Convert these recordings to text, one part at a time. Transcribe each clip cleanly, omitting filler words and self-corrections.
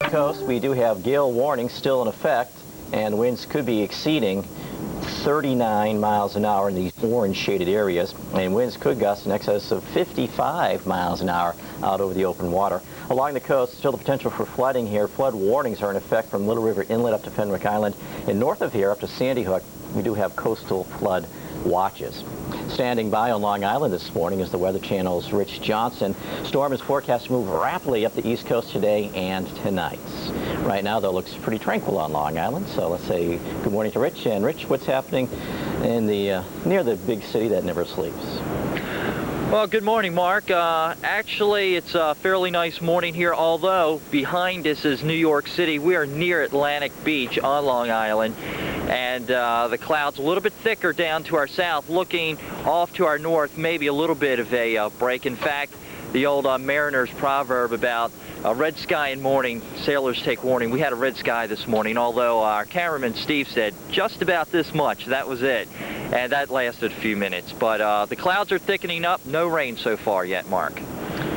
coast, we do have gale warnings still in effect, and winds could be exceeding 39 miles an hour in these orange shaded areas, and winds could gust in excess of 55 miles an hour out over the open water. Along the coast, still the potential for flooding here. Flood warnings are in effect from Little River Inlet up to Fenwick Island, and north of here up to Sandy Hook, we do have coastal flood watches. Standing by on Long Island this morning is the Weather Channel's Rich Johnson. Storm is forecast to move rapidly up the east coast today and tonight. Right now, though, it looks pretty tranquil on Long Island, so let's say good morning to Rich. And Rich, what's happening in the near the big city that never sleeps? Well, good morning, Mark. Actually, it's a fairly nice morning here, although behind us is New York City. We are near Atlantic Beach on Long Island, and the clouds a little bit thicker down to our south, looking off to our north, maybe a little bit of a break. In fact, the old mariner's proverb about red sky in morning, sailors take warning. We had a red sky this morning, although our cameraman Steve said just about this much. That was it. And that lasted a few minutes. But the clouds are thickening up. No rain so far yet, Mark.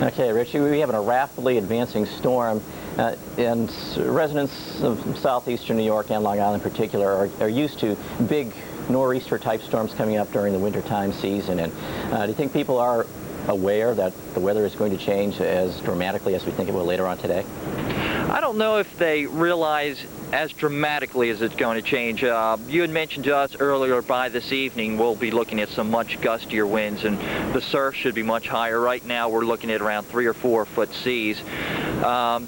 Okay, Richie, we have a rapidly advancing storm, and residents of southeastern New York and Long Island in particular are used to big nor'easter type storms coming up during the wintertime season. And do you think people are aware that the weather is going to change as dramatically as we think it will later on today? I don't know if they realize as dramatically as it's going to change. You had mentioned to us earlier, by this evening we'll be looking at some much gustier winds, and the surf should be much higher. Right now we're looking at around 3 or 4 foot seas.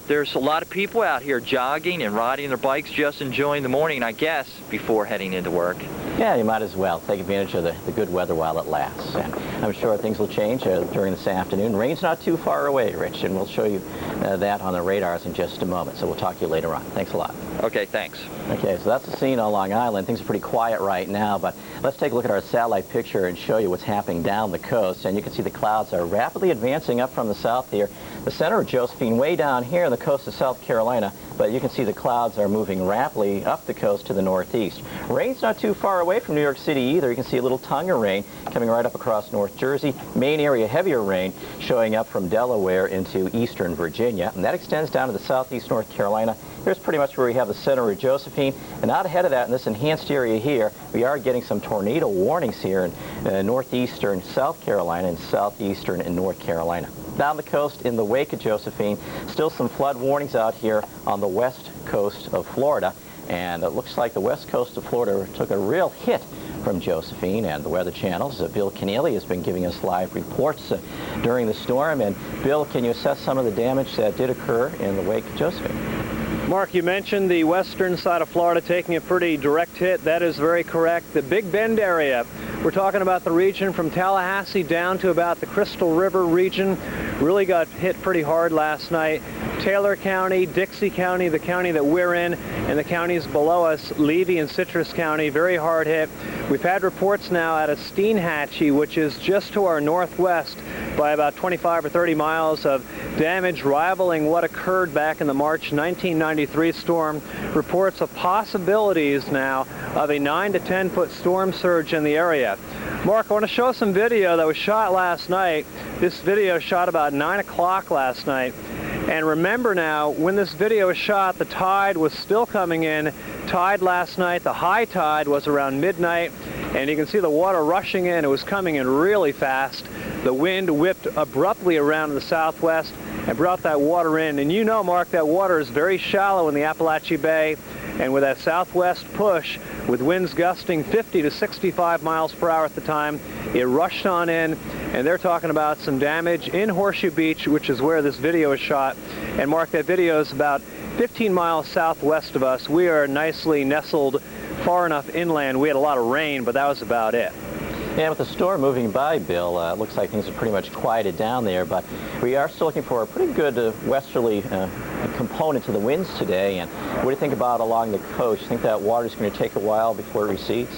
There's a lot of people out here jogging and riding their bikes, just enjoying the morning, I guess, before heading into work. Yeah, you might as well take advantage of the good weather while it lasts. And I'm sure things will change during this afternoon. Rain's not too far away, Rich, and we'll show you that on the radars in just a moment. So we'll talk to you later on. Thanks a lot. Okay, thanks. Okay, so that's the scene on Long Island. Things are pretty quiet right now, but let's take a look at our satellite picture and show you what's happening down the coast. And you can see the clouds are rapidly advancing up from the south here. The center of Josephine way down here on the coast of South Carolina, but you can see the clouds are moving rapidly up the coast to the northeast. Rain's not too far away from New York City either. You can see a little tongue of rain coming right up across North Jersey. Main area heavier rain showing up from Delaware into eastern Virginia, and that extends down to the southeast North Carolina. Here's pretty much where we have the center of Josephine, and out ahead of that in this enhanced area here, we are getting some tornado warnings here in northeastern South Carolina and southeastern in North Carolina. Down the coast in the wake of Josephine, still some flood warnings out here on the west coast of Florida, and it looks like the west coast of Florida took a real hit from Josephine, and the Weather Channel's Bill Keneally has been giving us live reports during the storm. And Bill, can you assess some of the damage that did occur in the wake of Josephine? Mark, you mentioned the western side of Florida taking a pretty direct hit. That is very correct. The Big Bend area, we're talking about the region from Tallahassee down to about the Crystal River region, really got hit pretty hard last night. Taylor County, Dixie County, the county that we're in, and the counties below us, Levy and Citrus County, very hard hit. We've had reports now out of Steinhatchee, which is just to our northwest by about 25 or 30 miles, of damage rivaling what occurred back in the March 1993 storm. Reports of possibilities now of a 9 to 10 foot storm surge in the area. Mark, I want to show some video that was shot last night. This video shot about 9 o'clock last night. And remember now, when this video was shot, the tide was still coming in. Tide last night, the high tide was around midnight, and you can see the water rushing in. It was coming in really fast. The wind whipped abruptly around in the southwest and brought that water in. And you know, Mark, that water is very shallow in the Appalachee Bay, and with that southwest push, with winds gusting 50 to 65 miles per hour at the time, it rushed on in. And they're talking about some damage in Horseshoe Beach, which is where this video is shot. And Mark, that video is about 15 miles southwest of us. We are nicely nestled far enough inland. We had a lot of rain, but that was about it. And with the storm moving by, Bill, it looks like things are pretty much quieted down there, but we are still looking for a pretty good westerly component to the winds today. And what do you think about along the coast? You think that water is going to take a while before it recedes?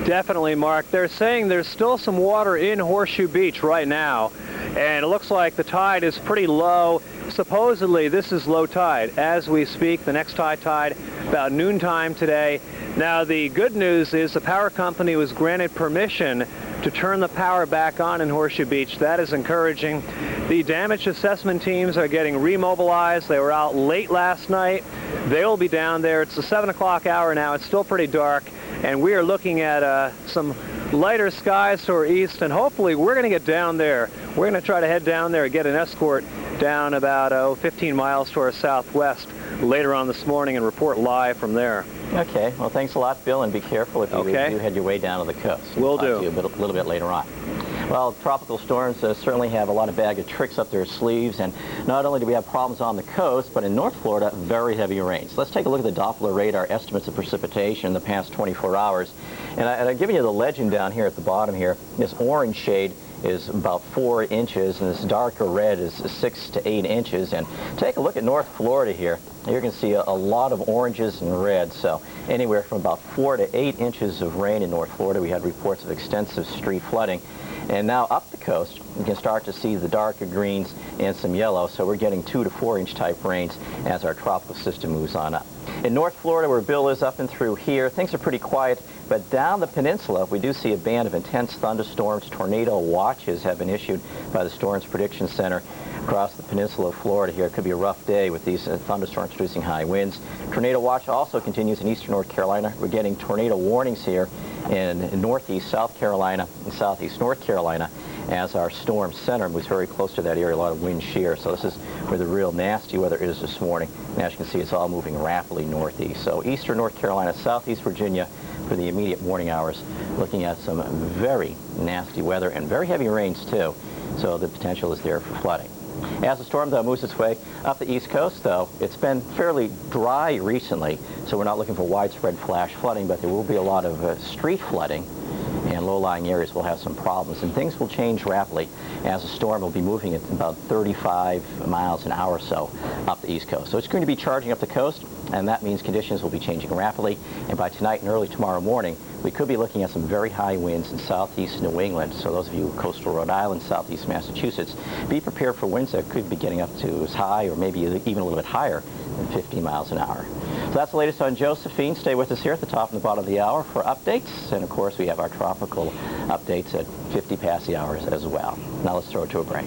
Definitely, Mark. They're saying there's still some water in Horseshoe Beach right now, and it looks like the tide is pretty low. Supposedly, this is low tide as we speak. The next high tide about noontime today. Now, the good news is the power company was granted permission to turn the power back on in Horseshoe Beach. That is encouraging. The damage assessment teams are getting remobilized. They were out late last night. They'll be down there. It's the 7 o'clock hour now. It's still pretty dark, and we are looking at some lighter skies to our east, and hopefully we're going to get down there. We're going to try to head down there and get an escort down about 15 miles to our southwest later on this morning and report live from there. Okay, well, thanks a lot, Bill, and be careful if you do head your way down to the coast. Will do. We'll talk to you a little bit later on. Well, tropical storms certainly have a lot of bag of tricks up their sleeves, and not only do we have problems on the coast, but in North Florida, very heavy rains. Let's take a look at the Doppler radar estimates of precipitation in the past 24 hours. And I'm giving you the legend down here at the bottom here. This orange shade is about 4 inches, and this darker red is 6 to 8 inches. And take a look at North Florida here. You're going to see a lot of oranges and reds, so anywhere from about 4 to 8 inches of rain in North Florida. We had reports of extensive street flooding. And now up the coast, you can start to see the darker greens and some yellow, so we're getting 2 to 4 inch type rains as our tropical system moves on up. In North Florida, where Bill is up and through here, things are pretty quiet, but down the peninsula, we do see a band of intense thunderstorms. Tornado watches have been issued by the Storms Prediction Center across the peninsula of Florida here. It could be a rough day with these thunderstorms producing high winds. Tornado watch also continues in eastern North Carolina. We're getting tornado warnings here in northeast South Carolina and southeast North Carolina as our storm center moves very close to that area, a lot of wind shear. So this is where the real nasty weather is this morning. And as you can see, it's all moving rapidly northeast. So eastern North Carolina, southeast Virginia for the immediate morning hours, looking at some very nasty weather and very heavy rains too. So the potential is there for flooding. As the storm, though, moves its way up the east coast, though, it's been fairly dry recently, so we're not looking for widespread flash flooding, but there will be a lot of street flooding, and low-lying areas will have some problems, and things will change rapidly as the storm will be moving at about 35 miles an hour or so up the east coast. So it's going to be charging up the coast, and that means conditions will be changing rapidly, and by tonight and early tomorrow morning, we could be looking at some very high winds in southeast New England. So those of you coastal Rhode Island, southeast Massachusetts, be prepared for winds that could be getting up to as high or maybe even a little bit higher than 50 miles an hour. So that's the latest on Josephine. Stay with us here at the top and the bottom of the hour for updates. And of course, we have our tropical updates at 50 past the hours as well. Now let's throw it to a break.